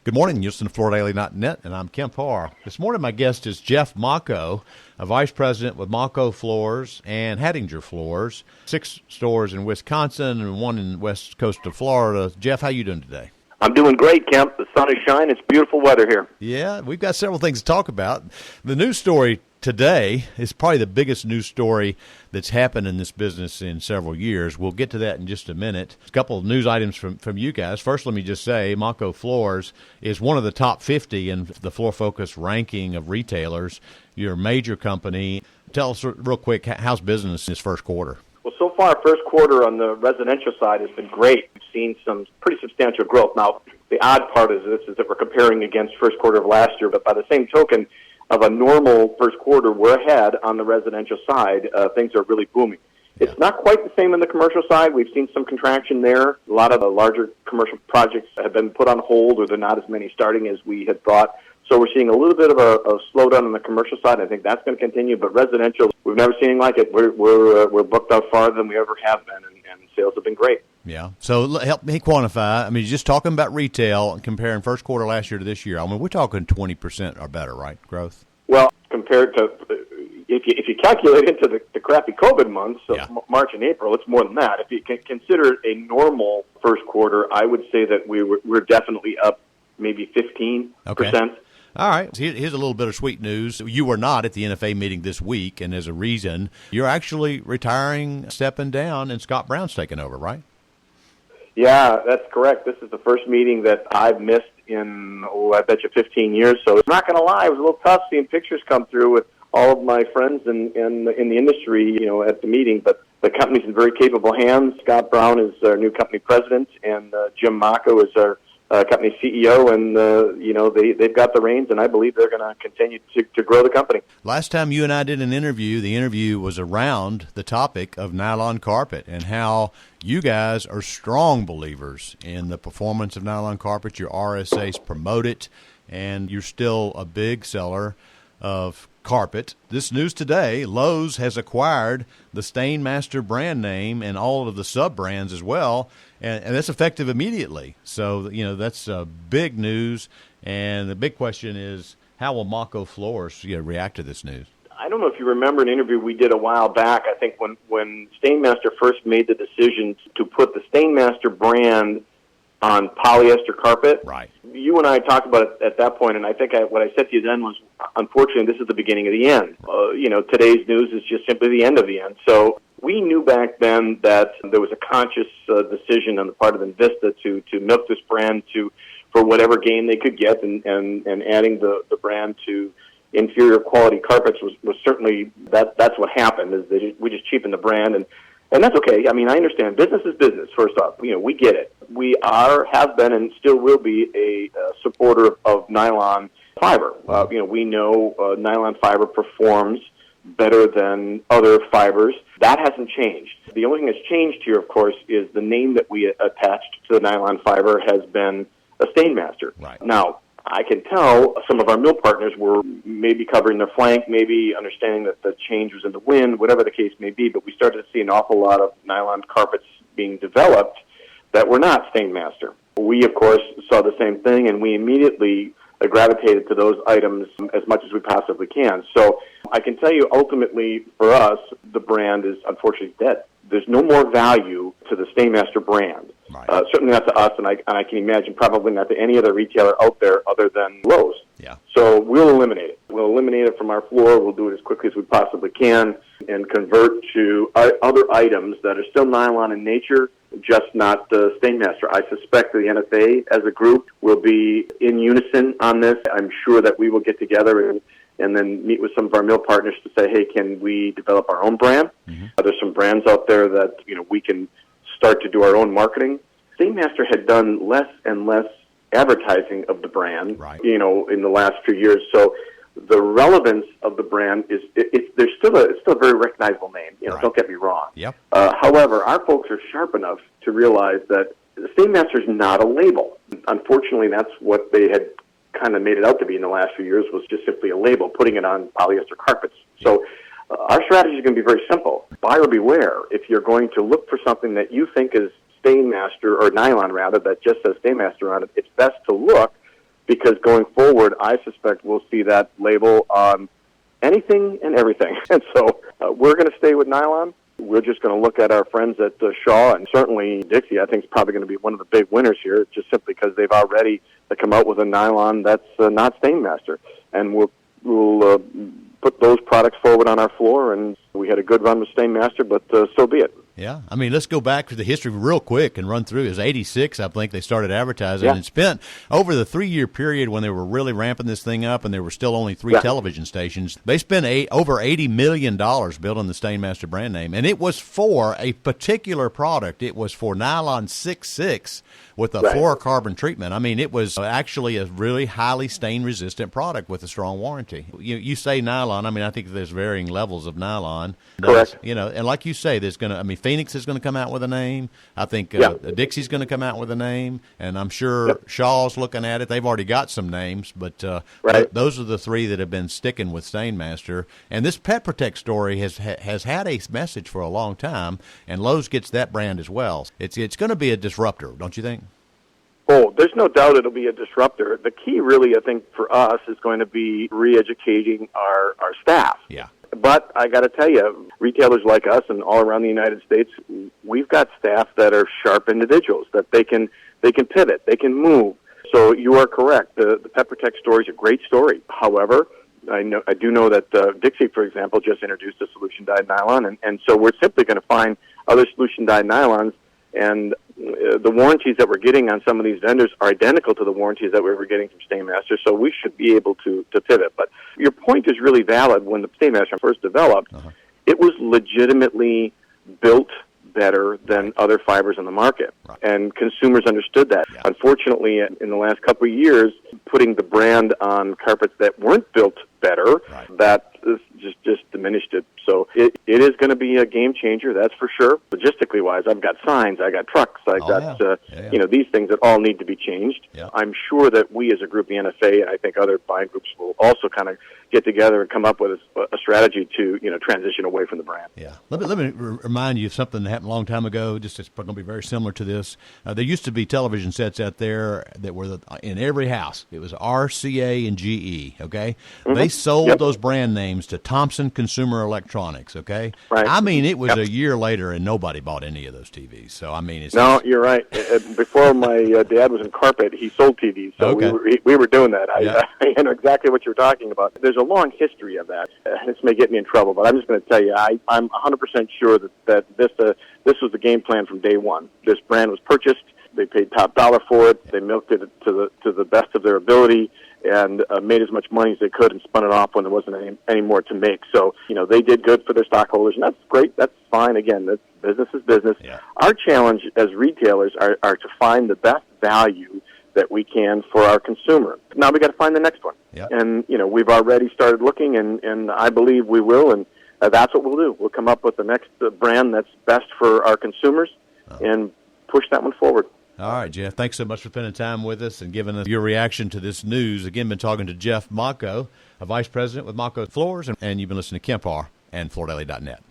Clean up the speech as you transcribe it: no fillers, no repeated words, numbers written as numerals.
Good morning. You're listening to FloorDaily.net, and I'm Kemp Harr. This morning, my guest is Jeff Macco, a vice president with Macco Floors and Hattinger Floors, 6 stores in Wisconsin and 1 in west coast of Florida. Jeff, how you doing today? I'm doing great, Kemp. The sun is shining. It's beautiful weather here. Yeah, we've got several things to talk about. The news story today is probably the biggest news story that's happened in this business in several years. We'll get to that in just a minute. A couple of news items from you guys. First, let me just say Macco Floors is one of the top 50 in the Floor Focus ranking of retailers. You're a major company. Tell us real quick, how's business this first quarter? Well, so far, first quarter on the residential side has been great. We've seen some pretty substantial growth. Now, the odd part is that we're comparing against first quarter of last year, but by the same token of a normal first quarter, we're ahead on the residential side. Things are really booming. Yeah. It's not quite the same on the commercial side. We've seen some contraction there. A lot of the larger commercial projects have been put on hold, or there are not as many starting as we had thought. So we're seeing a little bit of a slowdown on the commercial side. I think that's going to continue. But residential, we've never seen anything like it. We're booked out farther than we ever have been, and sales have been great. Yeah. So help me quantify. I mean, just talking about retail and comparing first quarter last year to this year, I mean, we're talking 20% or better, right, growth? Well, compared to, if you calculate into the crappy COVID months of March and April, it's more than that. If you can consider a normal first quarter, I would say that we're definitely up maybe 15%. Okay. All right. Here's a little bit of sweet news. You were not at the NFA meeting this week, and as a reason, you're actually retiring, stepping down, and Scott Brown's taking over, right? Yeah, that's correct. This is the first meeting that I've missed in, I bet you 15 years. So I'm not going to lie, it was a little tough seeing pictures come through with all of my friends in the industry, at the meeting. But the company's in very capable hands. Scott Brown is our new company president, and Jim Macco is our company CEO, and they've got the reins, and I believe they're going to continue to grow the company. Last time you and I did an interview, the interview was around the topic of nylon carpet and how you guys are strong believers in the performance of nylon carpet. Your RSAs promote it, and you're still a big seller of carpet. This news today, Lowe's has acquired the Stainmaster brand name and all of the sub-brands as well, and that's effective immediately. So, that's big news, and the big question is, how will Macco Floors react to this news? I don't know if you remember an interview we did a while back. I think when Stainmaster first made the decision to put the Stainmaster brand on polyester carpet. Right. You and I talked about it at that point, and I think what I said to you then was, unfortunately, this is the beginning of the end. Today's news is just simply the end of the end. So we knew back then that there was a conscious decision on the part of Invista to milk this brand for whatever gain they could get, and adding the brand to inferior quality carpets was certainly that's what happened. Is we just cheapened the brand, and that's okay. I mean, I understand. Business is business, first off. We get it. We have been, and still will be a supporter of nylon fiber. We know nylon fiber performs better than other fibers. That hasn't changed. The only thing that's changed here, of course, is the name that we attached to the nylon fiber has been a Stainmaster. Right. Now, I can tell some of our mill partners were maybe covering their flank, maybe understanding that the change was in the wind, whatever the case may be, but we started to see an awful lot of nylon carpets being developed that were not Stainmaster. We, of course, saw the same thing, and we immediately gravitated to those items as much as we possibly can. So I can tell you, ultimately, for us, the brand is unfortunately dead. There's no more value to the Stainmaster brand. Right. Certainly not to us, and I can imagine probably not to any other retailer out there other than Lowe's. Yeah. So we'll eliminate it. We'll eliminate it from our floor. We'll do it as quickly as we possibly can and convert to other items that are still nylon in nature, just not the Stainmaster. I suspect the NFA as a group will be in unison on this. I'm sure that we will get together and then meet with some of our mill partners to say, hey, can we develop our own brand? Mm-hmm. There's some brands out there that we can start to do our own marketing. Stainmaster had done less and less advertising of the brand, right, in the last few years. So the relevance of the brand is it's still a very recognizable name. Right. Don't get me wrong. Yep. However, our folks are sharp enough to realize that the Stainmaster is not a label. Unfortunately, that's what they had kind of made it out to be in the last few years, was just simply a label, putting it on polyester carpets. So our strategy is going to be very simple. Buyer beware. If you're going to look for something that you think is Stainmaster, or nylon rather, that just says Stainmaster on it, it's best to look because going forward, I suspect we'll see that label on anything and everything. And so we're going to stay with nylon. We're just going to look at our friends at Shaw, and certainly Dixie, I think, is probably going to be one of the big winners here, just simply because they've already come out with a nylon that's not Stainmaster. And we'll put those products forward on our floor, and we had a good run with Stainmaster, but so be it. Yeah, I mean, let's go back to the history real quick and run through. It was 86, I think, they started advertising, and spent over the 3-year period when they were really ramping this thing up and there were still only 3 television stations. They spent over $80 million building the Stainmaster brand name, and it was for a particular product. It was for nylon 6.6 with a fluorocarbon treatment. I mean, it was actually a really highly stain-resistant product with a strong warranty. You say nylon, I mean, I think there's varying levels of nylon. Correct. And like you say, there's going to, I mean, Phoenix is going to come out with a name. I think Dixie's going to come out with a name, and I'm sure Shaw's looking at it. They've already got some names, but those are the 3 that have been sticking with Stainmaster. And this Pet Protect story has had a message for a long time, and Lowe's gets that brand as well. It's going to be a disruptor, don't you think? Oh, there's no doubt it'll be a disruptor. The key, really, I think, for us is going to be re-educating our staff. Yeah. But I got to tell you, retailers like us and all around the United States, we've got staff that are sharp individuals, that they can pivot, they can move. So you are correct. The Pet Protect story is a great story. However, I do know that Dixie, for example, just introduced a solution-dyed nylon, and so we're simply going to find other solution-dyed nylons, and the warranties that we're getting on some of these vendors are identical to the warranties that we were getting from Stainmaster, so we should be able to pivot. But your point is really valid. When the Stainmaster first developed, it was legitimately built better than other fibers on the market, and consumers understood that. Unfortunately, in the last couple of years, putting the brand on carpets that weren't built better, that just diminished it. So it is going to be a game changer, that's for sure. Logistically wise, I've got signs, I got trucks, I got these things that all need to be changed. I'm sure that we as a group, the NFA, and I think other buying groups will also kind of get together and come up with a strategy to transition away from the brand. Let me remind you of something that happened a long time ago. Just it's going to be very similar to this. There used to be television sets out there that were in every house. It was RCA and GE. Okay, they sold those brand names to Thompson Consumer Electronics. Okay, I mean, it was a year later and nobody bought any of those TVs. So I mean, you're right. Before my dad was in carpet, he sold TVs, so we were doing that. I know exactly what you're talking about. There's a long history of that. This may get me in trouble, but I'm just going to tell you, I'm 100% sure that this was the game plan from day one. This brand was purchased. They paid top dollar for it. They milked it to the best of their ability and made as much money as they could and spun it off when there wasn't any more to make. So, they did good for their stockholders, and that's great. That's fine. Again, business is business. Our challenge as retailers are to find the best value that we can for our consumer. Now we got to find the next one. And, we've already started looking, and I believe we will, and that's what we'll do. We'll come up with the next brand that's best for our consumers and push that one forward. All right, Jeff, thanks so much for spending time with us and giving us your reaction to this news. Again, been talking to Jeff Macco, a vice president with Macco Floors, and you've been listening to Kemp Harr and FloorDaily.net.